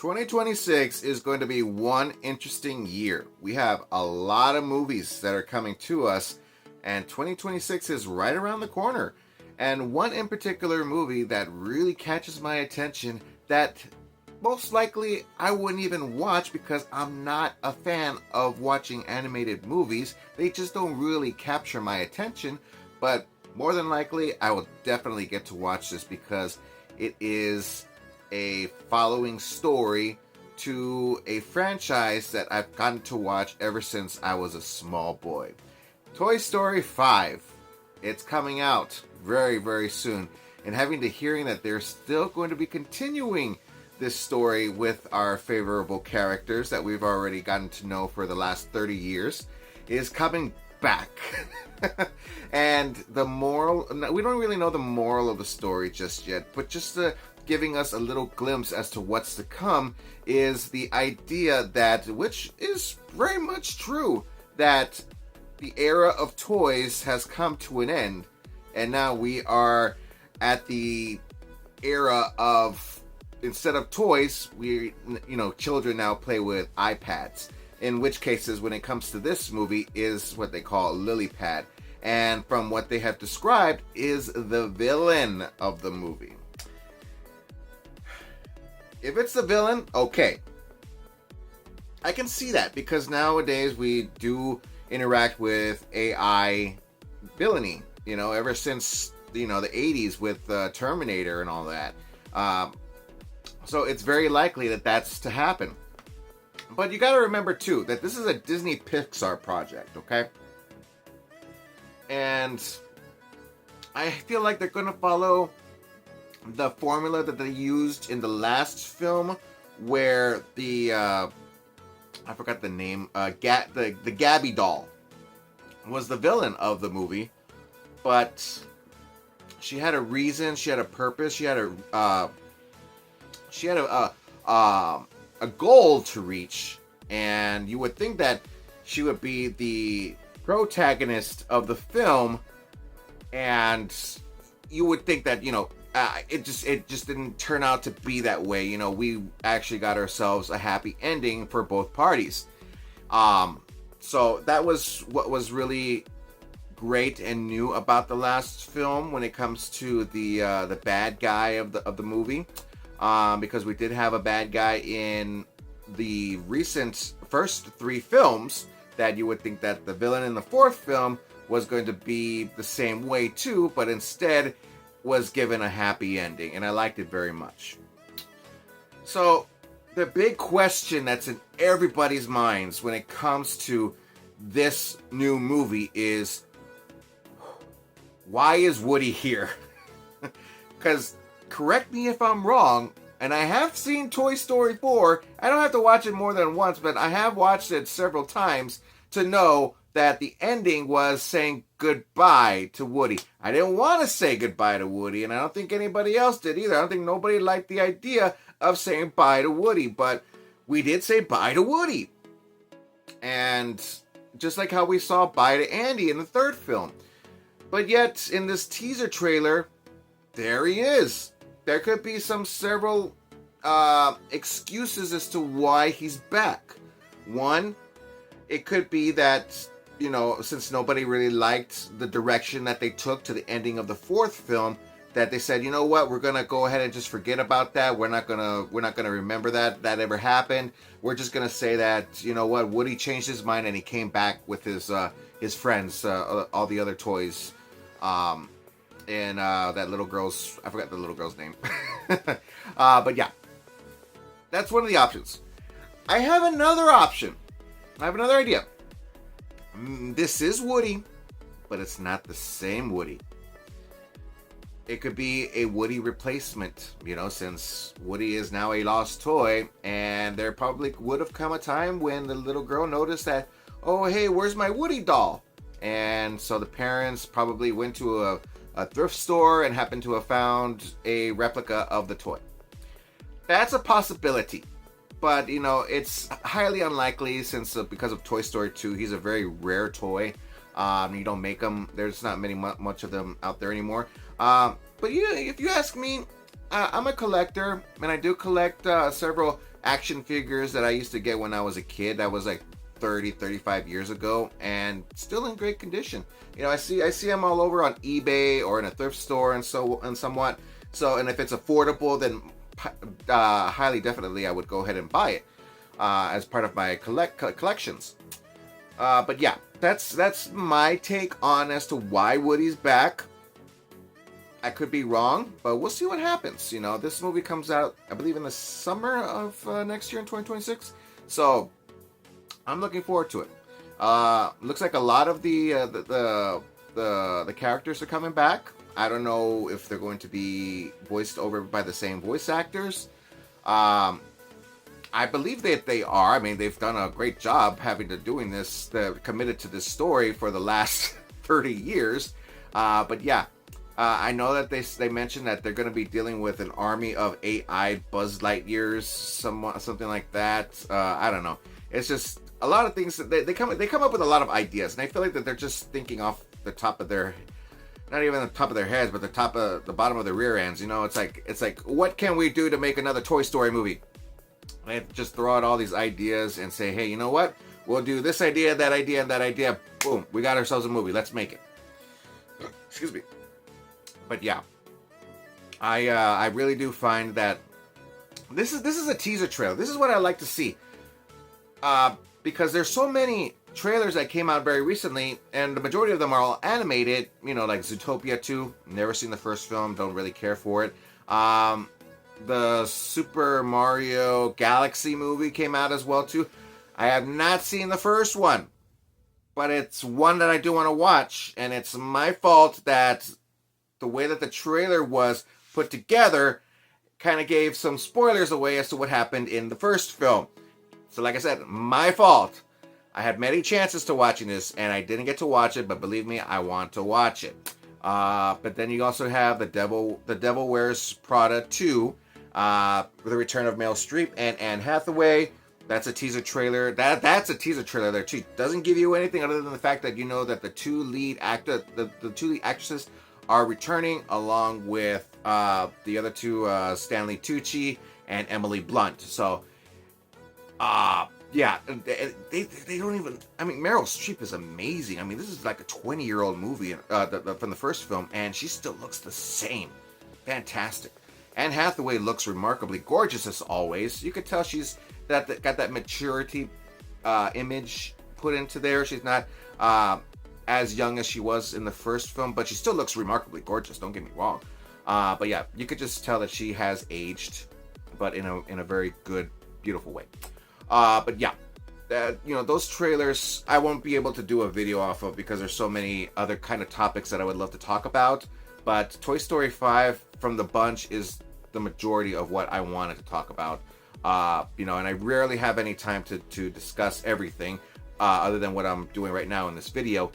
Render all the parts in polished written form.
2026 is going to be one interesting year. We have a lot of movies that are coming to us, and 2026 is right around the corner. And one in particular movie that really catches my attention that most likely I wouldn't even watch because I'm not a fan of watching animated movies. They just don't really capture my attention, but more than likely I will definitely get to watch this because it is a following story to a franchise that I've gotten to watch ever since I was a small boy. Toy Story 5. It's coming out very, very soon. And having the hearing that they're still going to be continuing this story with our favorable characters that we've already gotten to know for the last 30 years is coming back. And the moral, we don't really know the moral of the story just yet, but just giving us a little glimpse as to what's to come is the idea that, which is very much true, that the era of toys has come to an end, and now we are at the era of, instead of toys, children now play with iPads. In which cases, when it comes to this movie, is what they call Lily Pad, and from what they have described, is the villain of the movie. If it's the villain, okay. I can see that because nowadays we do interact with AI villainy, ever since, the 80s with Terminator and all that. So it's very likely that that's to happen. But you got to remember, too, that this is a Disney Pixar project, okay? And I feel like they're going to follow the formula that they used in the last film, where the I forgot the name, the Gabby doll was the villain of the movie, but she had a reason, she had a purpose, she had a goal to reach, and you would think that she would be the protagonist of the film, and you would think that it just didn't turn out to be that way. We actually got ourselves a happy ending for both parties. So that was what was really great and new about the last film when it comes to the bad guy of the movie, because we did have a bad guy in the recent first three films that you would think that the villain in the fourth film was going to be the same way too, but instead was given a happy ending, and I liked it very much. So the big question that's in everybody's minds when it comes to this new movie is, why is Woody here? Because, correct me if I'm wrong, and I have seen Toy Story 4. I don't have to watch it more than once, but I have watched it several times to know that the ending was saying goodbye to Woody. I didn't want to say goodbye to Woody, and I don't think anybody else did either. I don't think nobody liked the idea of saying bye to Woody, but we did say bye to Woody. And just like how we saw bye to Andy in the third film. But yet, in this teaser trailer, there he is. There could be several excuses as to why he's back. One, it could be that, since nobody really liked the direction that they took to the ending of the fourth film, that they said, you know what, we're gonna go ahead and just forget about that. We're not gonna remember that ever happened. We're just gonna say that, you know what, Woody changed his mind and he came back with his friends, all the other toys, and that little girl's, I forgot the little girl's name. But yeah, that's one of the options. I have another option. I have another idea. This is Woody, but it's not the same Woody. It could be a Woody replacement, since Woody is now a lost toy, and there probably would have come a time when the little girl noticed that, oh, hey, where's my Woody doll? And so the parents probably went to a thrift store and happened to have found a replica of the toy. That's a possibility. But, it's highly unlikely since because of Toy Story 2, he's a very rare toy. You don't make them. There's not much of them out there anymore. But if you ask me, I'm a collector, and I do collect several action figures that I used to get when I was a kid. That was like 30, 35 years ago, and still in great condition. You know, I see them all over on eBay or in a thrift store and somewhat. So, and if it's affordable, then highly definitely I would go ahead and buy it as part of my collections. But yeah, that's my take on as to why Woody's back. I could be wrong, but we'll see what happens. You know, this movie comes out, I believe, in the summer of next year in 2026. So I'm looking forward to it. Looks like a lot of the characters are coming back. I don't know if they're going to be voiced over by the same voice actors. I believe that they are. I mean, they've done a great job doing this. They're committed to this story for the last 30 years. But yeah, I know that they mentioned that they're going to be dealing with an army of AI Buzz Lightyears, something like that. I don't know. It's just a lot of things that they come up with a lot of ideas, and I feel like that they're just thinking off the top of their, not even the top of their heads, but the bottom of their rear ends. You know, it's like what can we do to make another Toy Story movie? They just throw out all these ideas and say, hey, you know what? We'll do this idea, that idea, and that idea. Boom, we got ourselves a movie. Let's make it. Excuse me. But yeah, I really do find that this is a teaser trailer. This is what I like to see. Because there's so many trailers that came out very recently, and the majority of them are all animated. You know, like Zootopia 2. Never seen the first film. Don't really care for it. The Super Mario Galaxy movie came out as well too. I have not seen the first one, but it's one that I do want to watch, and it's my fault that the way that the trailer was put together kind of gave some spoilers away as to what happened in the first film. So like I said, my fault. I had many chances to watching this, and I didn't get to watch it, but believe me, I want to watch it. But then you also have The Devil Wears Prada 2, the return of Meryl Streep and Anne Hathaway. That's a teaser trailer. That's a teaser trailer there too. Doesn't give you anything other than the fact that you know that the two lead actresses are returning, along with the other two, Stanley Tucci and Emily Blunt. So, yeah, they don't even. I mean, Meryl Streep is amazing. I mean, this is like a 20-year-old movie from the first film, and she still looks the same. Fantastic. Anne Hathaway looks remarkably gorgeous as always. You could tell she's got that maturity image put into there. She's not as young as she was in the first film, but she still looks remarkably gorgeous. Don't get me wrong. But yeah, you could just tell that she has aged, but in a very good, beautiful way. But yeah, you know, those trailers I won't be able to do a video off of because there's so many other kind of topics that I would love to talk about. But Toy Story 5 from the bunch is the majority of what I wanted to talk about. You know, and I rarely have any time to discuss everything other than what I'm doing right now in this video.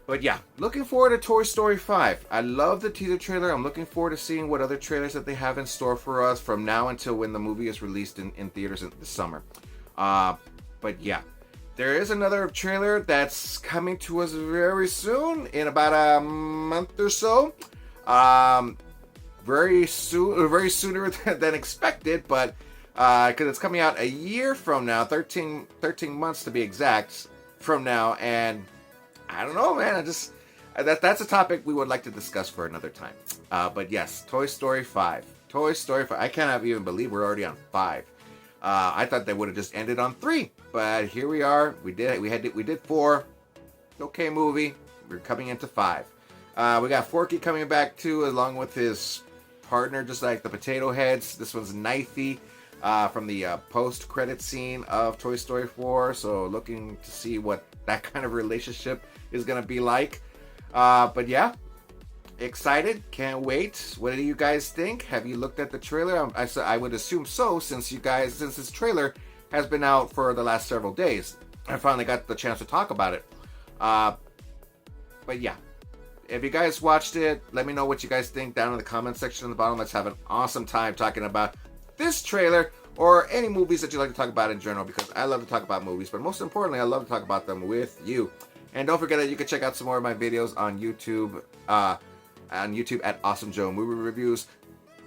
But yeah, looking forward to Toy Story 5. I love the teaser trailer. I'm looking forward to seeing what other trailers that they have in store for us from now until when the movie is released in theaters in the summer. But yeah, there is another trailer that's coming to us very soon, in about a month or so. Very sooner than expected, but because it's coming out a year from now, 13 months to be exact from now, and I don't know, man. That's a topic we would like to discuss for another time. But yes, Toy Story 5. Toy Story 5. I cannot even believe we're already on 5. I thought they would have just ended on 3, but here we are. We did 4. Okay, movie. We're coming into 5. We got Forky coming back too, along with his partner, just like the Potato Heads. This one's Knifey from the post-credit scene of Toy Story 4. So looking to see what that kind of relationship is going to be like. But yeah, excited. Can't wait. What do you guys think? Have you looked at the trailer? I would assume so, since this trailer has been out for the last several days. I finally got the chance to talk about it. But yeah. If you guys watched it, let me know what you guys think down in the comment section on the bottom. Let's have an awesome time talking about this trailer or any movies that you like to talk about in general, because I love to talk about movies, but most importantly, I love to talk about them with you. And don't forget that you can check out some more of my videos on YouTube at Awesome Joe Movie Reviews.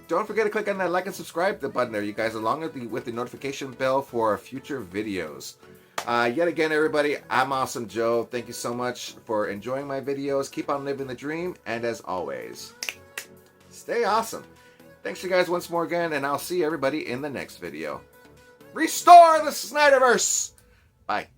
don't forget to click on that like and subscribe button there, you guys, along with the notification bell for future videos. Yet again, everybody, I'm Awesome Joe. Thank you so much for enjoying my videos. Keep on living the dream, and as always, stay awesome. Thanks you guys once more again, and I'll see everybody in the next video. Restore the Snyderverse! Bye.